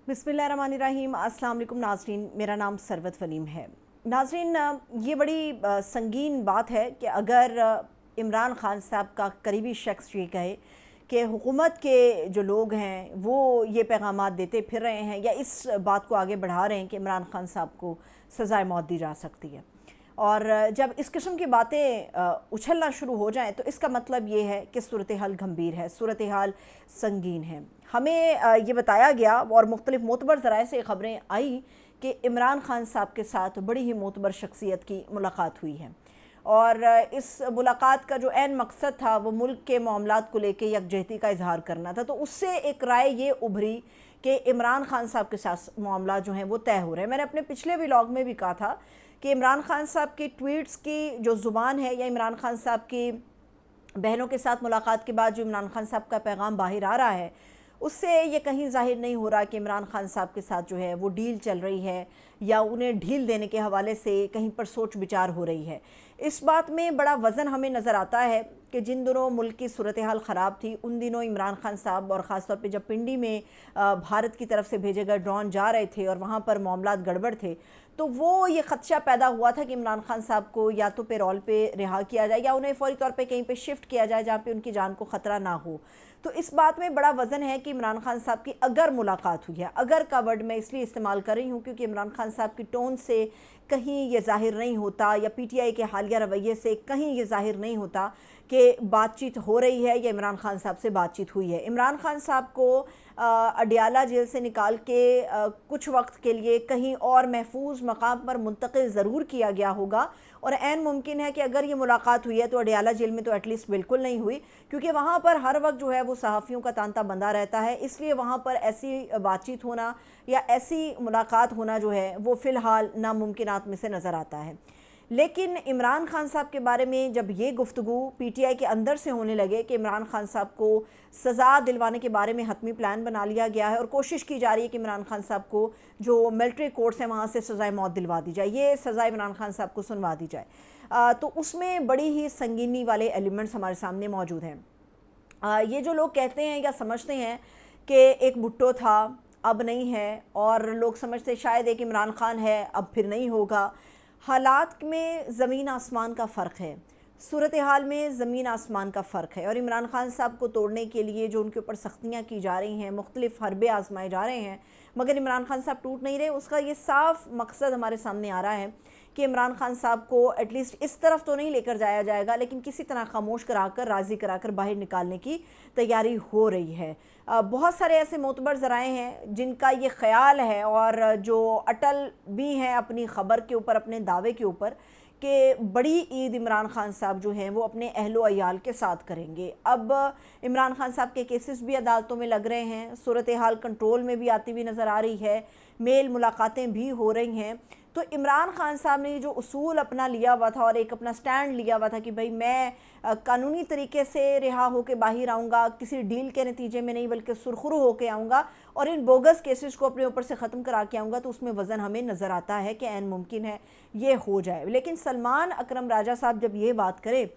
बिस्मिल्लाहिर्रहमानिर्रहीम। अस्सलाम वालेकुम नाज़रीन, मेरा नाम सरवत वलीम है। नाज़रीन, ये बड़ी संगीन बात है कि अगर इमरान ख़ान साहब का करीबी शख्स ये कहे कि हुकूमत के जो लोग हैं वो ये पैगामात देते फिर रहे हैं या इस बात को आगे बढ़ा रहे हैं कि इमरान ख़ान साहब को सज़ाए मौत दी जा सकती है। और जब इस किस्म की बातें उछलना शुरू हो जाएं तो इसका मतलब ये है कि सूरत हाल गंभीर है, सूरत हाल संगीन है। हमें ये बताया गया और मुख्तलिफ़ मोतबर ज़राए से ख़बरें आई कि इमरान ख़ान साहब के साथ बड़ी ही मोतबर शख्सियत की मुलाकात हुई है और इस मुलाकात का जो ऐन मकसद था वो मुल्क के मामलात को लेकर यकजहती का इजहार करना था। तो उससे एक राय ये उभरी कि इमरान ख़ान साहब के साथ मामला जो हैं वो तय हो रहे हैं। मैंने अपने पिछले व्लॉग में भी कहा था कि इमरान ख़ान साहब की ट्वीट्स की जो ज़ुबान है या इमरान ख़ान साहब की बहनों के साथ मुलाकात के बाद जो इमरान ख़ान साहब का पैगाम बाहर आ रहा है उससे ये कहीं ज़ाहिर नहीं हो रहा कि इमरान ख़ान साहब के साथ जो है वो डील चल रही है या उन्हें ढील देने के हवाले से कहीं पर सोच विचार हो रही है। इस बात में बड़ा वज़न हमें नज़र आता है कि जिन दिनों मुल्क की सूरत हाल ख़राब थी उन दिनों इमरान ख़ान साहब और ख़ास तौर पे जब पिंडी में भारत की तरफ से भेजे गए ड्रोन जा रहे थे और वहाँ पर मामलात गड़बड़ थे तो वो ये ख़दशा पैदा हुआ था कि इमरान ख़ान साहब को या तो पेरोल पे रिहा किया जाए या उन्हें फ़ौरी तौर पे कहीं पे शिफ्ट किया जाए जहाँ पे उनकी जान को ख़तरा ना हो। तो इस बात में बड़ा वज़न है कि इमरान ख़ान साहब की अगर मुलाकात हुई है, अगर का वर्ड मैं इसलिए इस्तेमाल कर रही हूँ क्योंकि इमरान ख़ान साहब की टोन से कहीं ये ज़ाहिर नहीं होता या पीटीआई के हालिया रवैये से कहीं ये ज़ाहिर नहीं होता कि बातचीत हो रही है या इमरान ख़ान साहब से बातचीत हुई है। इमरान ख़ान साहब को अडियाला जेल से निकाल के कुछ वक्त के लिए कहीं और महफूज मकाम पर मुंतकिल ज़रूर किया गया होगा और ऐन मुमकिन है कि अगर ये मुलाकात हुई है तो अडियाला जेल में तो एटलीस्ट बिल्कुल नहीं हुई क्योंकि वहाँ पर हर वक्त जो है वो सहाफ़ियों का तांता बंधा रहता है। इसलिए वहाँ पर ऐसी बातचीत होना या ऐसी मुलाकात होना जो है वो फ़िलहाल नामुमकिनात में से नज़र आता है। लेकिन इमरान ख़ान साहब के बारे में जब ये गुफ्तगू पीटीआई के अंदर से होने लगे कि इमरान ख़ान साहब को सज़ा दिलवाने के बारे में हतमी प्लान बना लिया गया है और कोशिश की जा रही है कि इमरान ख़ान साहब को जो मिलिट्री कोर्ट्स हैं वहाँ से सज़ाए मौत दिलवा दी जाए, ये सज़ा इमरान ख़ान साहब को सुनवा दी जाए, तो उसमें बड़ी ही संगीनी वाले एलिमेंट्स हमारे सामने मौजूद हैं। ये जो लोग कहते हैं या समझते हैं कि एक भुट्टो था अब नहीं है और लोग समझते शायद एक इमरान ख़ान है अब फिर नहीं होगा, हालात में ज़मीन आसमान का फ़र्क है, सूरत हाल में ज़मीन आसमान का फ़र्क है। और इमरान ख़ान साहब को तोड़ने के लिए जो उनके ऊपर सख्तियाँ की जा रही हैं, मुख्तलिफ़ हरबे आजमाए जा रहे हैं मगर इमरान ख़ान साहब टूट नहीं रहे, उसका ये साफ़ मकसद हमारे सामने आ रहा है कि इमरान ख़ान साहब को एटलीस्ट इस तरफ तो नहीं लेकर जाया जाएगा लेकिन किसी तरह खामोश कराकर राज़ी कराकर बाहर निकालने की तैयारी हो रही है। बहुत सारे ऐसे मोतबर ज़राए हैं जिनका ये ख़्याल है और जो अटल भी हैं अपनी ख़बर के ऊपर, अपने दावे के ऊपर कि बड़ी ईद इमरान ख़ान साहब जो हैं वो अपने अहलो अयाल के साथ करेंगे। अब इमरान ख़ान साहब के केसेस भी अदालतों में लग रहे हैं, सूरत हाल कंट्रोल में भी आती हुई नज़र आ रही है, मेल मुलाकातें भी हो रही हैं। तो इमरान ख़ान साहब ने जो उसूल अपना लिया हुआ था और एक अपना स्टैंड लिया हुआ था कि भाई मैं कानूनी तरीके से रिहा होकर बाहर आऊँगा, किसी डील के नतीजे में नहीं बल्कि सुरखरू होकर आऊँगा और इन बोगस केसेस को अपने ऊपर से ख़त्म करा के आऊँगा, तो उसमें वज़न हमें नज़र आता है कि ऐन मुमकिन है ये हो जाए। लेकिन सलमान अकरम राजा साहब जब ये बात करें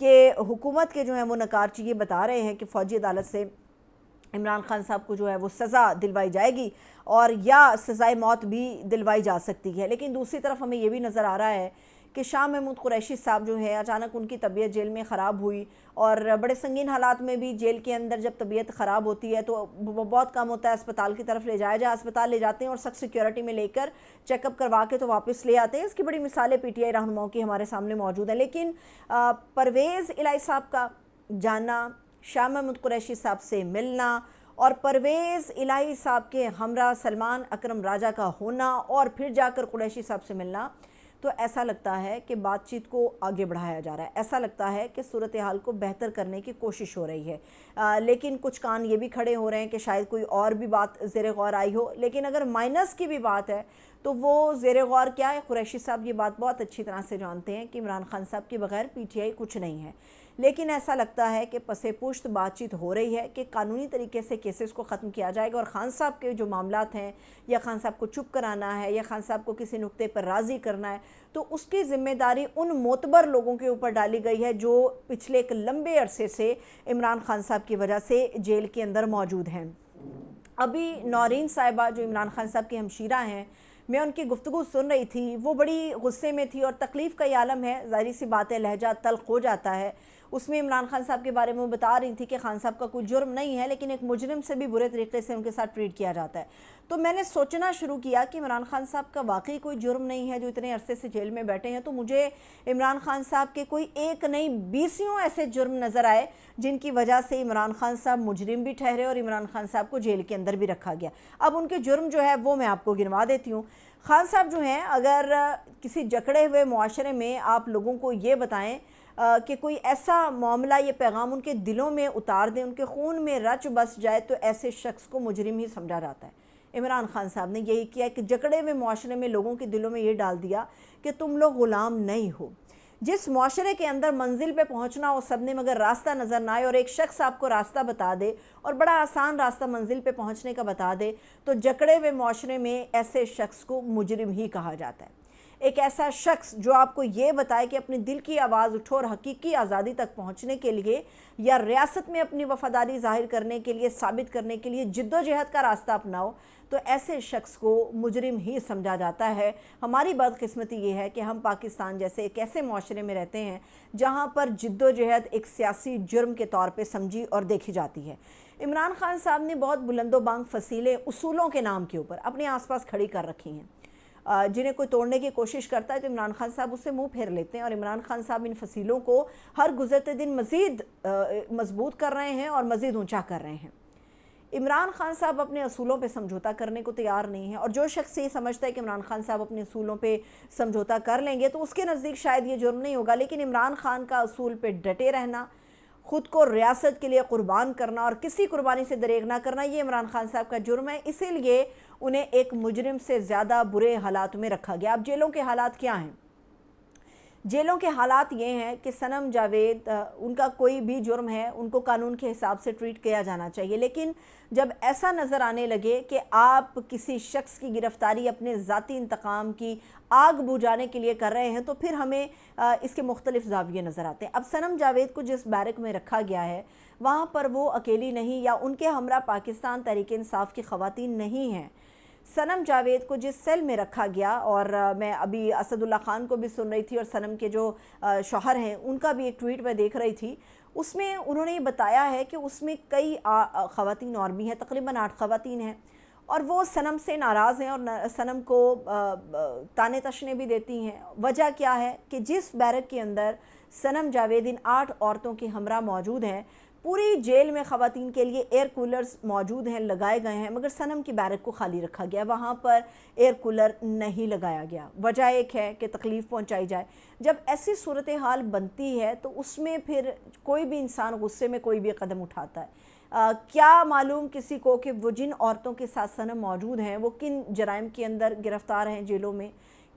कि हुकूमत के जो हैं वो नकारची ये बता रहे हैं कि फ़ौजी अदालत से इमरान ख़ान साहब को जो है वो सज़ा दिलवाई जाएगी और या सज़ाए मौत भी दिलवाई जा सकती है, लेकिन दूसरी तरफ हमें ये भी नज़र आ रहा है कि शाह महमूद कुरैशी साहब जो है अचानक उनकी तबीयत जेल में ख़राब हुई और बड़े संगीन हालात में भी जेल के अंदर जब तबीयत ख़राब होती है तो बहुत कम होता है अस्पताल की तरफ ले जाया जाए, अस्पताल ले जाते हैं और सख्त सिक्योरिटी में लेकर चेकअप करवा के तो वापस ले आते हैं। इसकी बड़ी मिसालें पीटीआई रहनुमाओं की हमारे सामने मौजूद है। लेकिन परवेज़ इलाही साहब का जानना, शाह महमूद कुरैशी साहब से मिलना और परवेज़ इलाही साहब के हमरा सलमान अकरम राजा का होना और फिर जाकर कुरैशी साहब से मिलना, तो ऐसा लगता है कि बातचीत को आगे बढ़ाया जा रहा है, ऐसा लगता है कि सूरत हाल को बेहतर करने की कोशिश हो रही है। लेकिन कुछ कान ये भी खड़े हो रहे हैं कि शायद कोई और भी बात ज़ेर गौर आई हो। लेकिन अगर माइनस की भी बात है तो वो ज़ेर गौर क्या है, कुरैशी साहब ये बात बहुत अच्छी तरह से जानते हैं कि इमरान ख़ान साहब के बगैर पीटीआई कुछ नहीं है। लेकिन ऐसा लगता है कि पसे पुश्त बातचीत हो रही है कि कानूनी तरीके से केसेस को ख़त्म किया जाएगा और ख़ान साहब के जो मामलात हैं या ख़ान साहब को चुप कराना है या ख़ान साहब को किसी नुक्ते पर राज़ी करना है तो उसकी ज़िम्मेदारी उन मोतबर लोगों के ऊपर डाली गई है जो पिछले एक लंबे अरसे से इमरान ख़ान साहब की वजह से जेल के अंदर मौजूद हैं। ابھی نورین صاحبہ جو عمران خان صاحب کی ہمشیرہ ہیں، میں ان کی گفتگو سن رہی تھی، وہ بڑی غصے میں تھی اور تکلیف کا یہ عالم ہے، ظاہری سی بات ہے، لہجہ تلخ ہو جاتا ہے۔ اس میں عمران خان صاحب کے بارے میں وہ بتا رہی تھی کہ خان صاحب کا کوئی جرم نہیں ہے، لیکن ایک مجرم سے بھی برے طریقے سے ان کے ساتھ ٹریٹ کیا جاتا ہے۔ تو میں نے سوچنا شروع کیا کہ عمران خان صاحب کا واقعی کوئی جرم نہیں ہے جو اتنے عرصے سے جیل میں بیٹھے ہیں، تو مجھے عمران خان صاحب کے کوئی ایک نہیں 20 ایسے جرم نظر آئے جن کی وجہ سے عمران خان صاحب مجرم بھی ٹھہرے اور عمران خان صاحب کو جیل کے اندر بھی رکھا گیا۔ اب ان کے جرم جو ہے وہ میں آپ کو گنوا دیتی ہوں۔ خان صاحب جو ہیں، اگر کسی جکڑے ہوئے معاشرے میں آپ لوگوں کو یہ بتائیں کہ کوئی ایسا معاملہ، یہ پیغام ان کے دلوں میں اتار دیں، ان کے خون میں رچ بس جائے، تو ایسے شخص کو مجرم ہی سمجھا جاتا ہے۔ عمران خان صاحب نے یہی کیا کہ جکڑے ہوئے معاشرے میں لوگوں کے دلوں میں یہ ڈال دیا کہ تم لوگ غلام نہیں ہو۔ جس معاشرے کے اندر منزل پہ پہنچنا ہو سب نے، مگر راستہ نظر نہ آئے اور ایک شخص آپ کو راستہ بتا دے اور بڑا آسان راستہ منزل پہ پہنچنے کا بتا دے، تو جکڑے ہوئے معاشرے میں ایسے شخص کو مجرم ہی کہا جاتا ہے۔ ایک ایسا شخص جو آپ کو یہ بتائے کہ اپنے دل کی آواز اٹھو اور حقیقی آزادی تک پہنچنے کے لیے یا ریاست میں اپنی وفاداری ظاہر کرنے کے لیے، ثابت کرنے کے لیے جد و جہد کا راستہ اپناؤ، تو ایسے شخص کو مجرم ہی سمجھا جاتا ہے۔ ہماری بدقسمتی یہ ہے کہ ہم پاکستان جیسے ایک ایسے معاشرے میں رہتے ہیں جہاں پر جد و جہد ایک سیاسی جرم کے طور پہ سمجھی اور دیکھی جاتی ہے۔ عمران خان صاحب نے بہت بلند و بانگ فصیلیں اصولوں کے نام کے اوپر اپنے آس پاس کھڑی کر رکھی ہیں، جنہیں کوئی توڑنے کی کوشش کرتا ہے تو عمران خان صاحب اسے منہ پھیر لیتے ہیں، اور عمران خان صاحب ان فصیلوں کو ہر گزرتے دن مزید مضبوط کر رہے ہیں اور مزید اونچا کر رہے ہیں۔ عمران خان صاحب اپنے اصولوں پہ سمجھوتہ کرنے کو تیار نہیں ہے، اور جو شخص یہ سمجھتا ہے کہ عمران خان صاحب اپنے اصولوں پہ سمجھوتہ کر لیں گے تو اس کے نزدیک شاید یہ جرم نہیں ہوگا، لیکن عمران خان کا اصول پہ ڈٹے رہنا، خود کو ریاست کے لیے قربان کرنا اور کسی قربانی سے دریغ نہ کرنا، یہ عمران خان صاحب کا جرم ہے، اسی لیے انہیں ایک مجرم سے زیادہ برے حالات میں رکھا گیا۔ اب جیلوں کے حالات کیا ہیں؟ جیلوں کے حالات یہ ہیں کہ صنم جاوید، ان کا کوئی بھی جرم ہے ان کو قانون کے حساب سے ٹریٹ کیا جانا چاہیے، لیکن جب ایسا نظر آنے لگے کہ آپ کسی شخص کی گرفتاری اپنے ذاتی انتقام کی آگ بجھانے کے لیے کر رہے ہیں تو پھر ہمیں اس کے مختلف زاویے نظر آتے ہیں۔ اب صنم جاوید کو جس بیرک میں رکھا گیا ہے وہاں پر وہ اکیلی نہیں، یا ان کے ہمراہ پاکستان تحریک انصاف کی خواتین نہیں ہیں۔ صنم جاوید کو جس سیل میں رکھا گیا، اور میں ابھی اسد اللہ خان کو بھی سن رہی تھی اور صنم کے جو شوہر ہیں ان کا بھی ایک ٹویٹ میں دیکھ رہی تھی، اس میں انہوں نے یہ بتایا ہے کہ اس میں کئی خواتین اور بھی ہیں، تقریباً 8 خواتین ہیں، اور وہ صنم سے ناراض ہیں اور صنم کو طعنے تشنے بھی دیتی ہیں۔ وجہ کیا ہے کہ جس بیرک کے اندر صنم جاوید ان 8 عورتوں کے ہمراہ موجود ہیں، پوری جیل میں خواتین کے لیے ایئر کولرز موجود ہیں، لگائے گئے ہیں، مگر صنم کی بیرک کو خالی رکھا گیا، وہاں پر ایئر کولر نہیں لگایا گیا۔ وجہ ایک ہے کہ تکلیف پہنچائی جائے۔ جب ایسی صورتحال بنتی ہے تو اس میں پھر کوئی بھی انسان غصے میں کوئی بھی قدم اٹھاتا ہے۔ کیا معلوم کسی کو کہ وہ جن عورتوں کے ساتھ صنم موجود ہیں وہ کن جرائم کے اندر گرفتار ہیں جیلوں میں،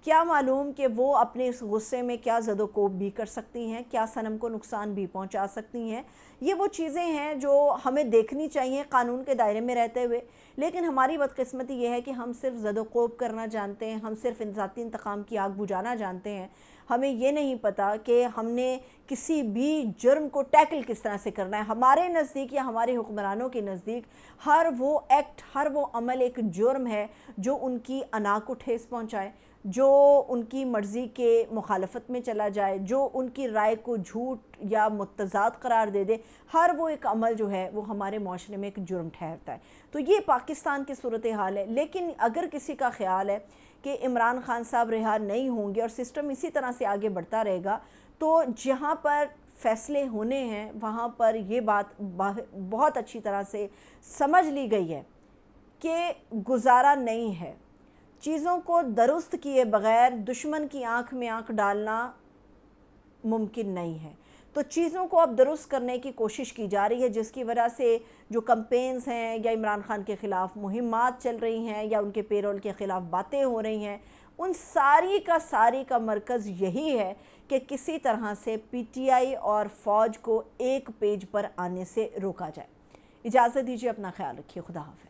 کیا معلوم کہ وہ اپنے اس غصے میں کیا زد و کوب بھی کر سکتی ہیں، کیا صنم کو نقصان بھی پہنچا سکتی ہیں۔ یہ وہ چیزیں ہیں جو ہمیں دیکھنی چاہیے قانون کے دائرے میں رہتے ہوئے، لیکن ہماری بدقسمتی یہ ہے کہ ہم صرف زد و کوب کرنا جانتے ہیں، ہم صرف ذاتی انتقام کی آگ بجھانا جانتے ہیں، ہمیں یہ نہیں پتہ کہ ہم نے کسی بھی جرم کو ٹیکل کس طرح سے کرنا ہے۔ ہمارے نزدیک یا ہمارے حکمرانوں کے نزدیک ہر وہ ایکٹ، ہر وہ عمل ایک جرم ہے جو ان کی انا کو ٹھیس پہنچائے، جو ان کی مرضی کے مخالفت میں چلا جائے، جو ان کی رائے کو جھوٹ یا متضاد قرار دے دے، ہر وہ ایک عمل جو ہے وہ ہمارے معاشرے میں ایک جرم ٹھہرتا ہے۔ تو یہ پاکستان کی صورتحال ہے، لیکن اگر کسی کا خیال ہے کہ عمران خان صاحب رہا نہیں ہوں گے اور سسٹم اسی طرح سے آگے بڑھتا رہے گا، تو جہاں پر فیصلے ہونے ہیں وہاں پر یہ بات بہت اچھی طرح سے سمجھ لی گئی ہے کہ گزارا نہیں ہے، چیزوں کو درست کیے بغیر دشمن کی آنکھ میں آنکھ ڈالنا ممکن نہیں ہے۔ تو چیزوں کو اب درست کرنے کی کوشش کی جا رہی ہے، جس کی وجہ سے جو کمپینز ہیں یا عمران خان کے خلاف مہمات چل رہی ہیں یا ان کے پیرول کے خلاف باتیں ہو رہی ہیں، ان ساری کا مرکز یہی ہے کہ کسی طرح سے پی ٹی آئی اور فوج کو ایک پیج پر آنے سے روکا جائے۔ اجازت دیجیے، اپنا خیال رکھیے، خدا حافظ۔